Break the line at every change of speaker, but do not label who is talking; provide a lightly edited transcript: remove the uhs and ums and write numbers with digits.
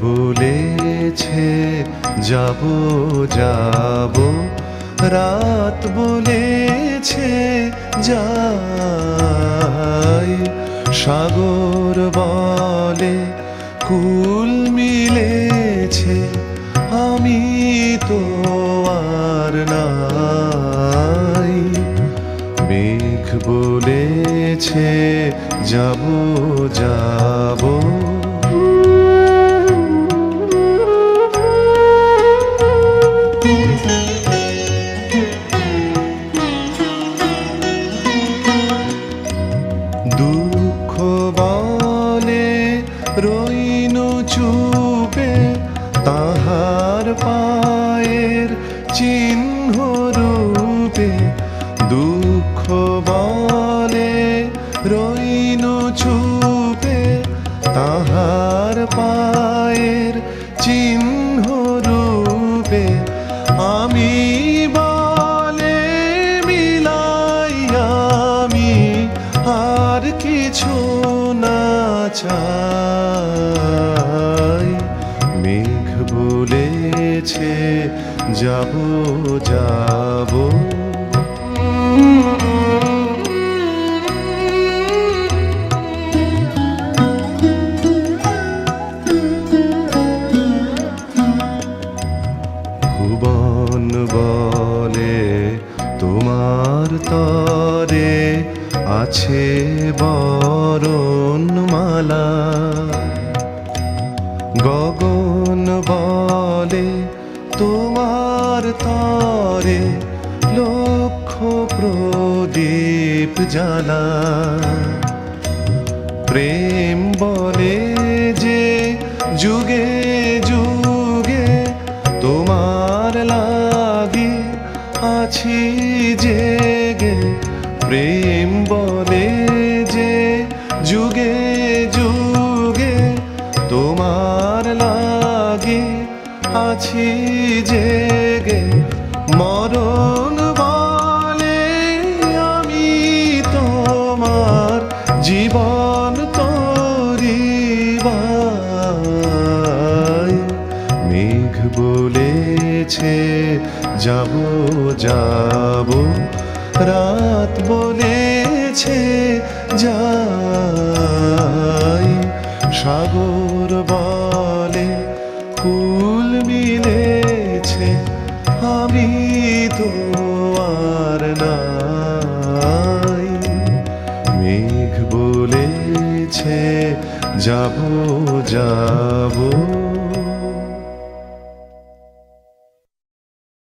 বলেছে যাব যাব, রাত বলেছে যাই। সাগর বলে কুল মিলেছে, আমি তো আর নাই। মেঘ বলেছে যাব যাব, দুঃখ বলে রইনু চুপে, তাহার পায়ের চিহ্ন রূপে। দুঃখ বলে রইনু চুপে, তাহার পায়ের চিহ্ন রূপে। আমি বলে মিলাই আমি আর কিছু না চাই। মেঘ বলেছে যাব যাব, ভুবন বলে তোমার তরে আছে বরণমালা। গগন বলে তোমার তরে লক্ষ প্রদীপ জ্বালা। প্রেম বলে যে যুগে যুগে তোমার লাগি আছি জেগে। প্রেম বলে যে যুগে যুগে তোমার লাগি আছি জেগে। মরণ বলে আমি তোমার জীবন তরিবাই। মেঘ বলেছে যাব যাব, রাত বলেছে যাই। সাগর বলে কুল মিলেছে, আমি তো আর নাই। মেঘ বলেছে যাব যাব।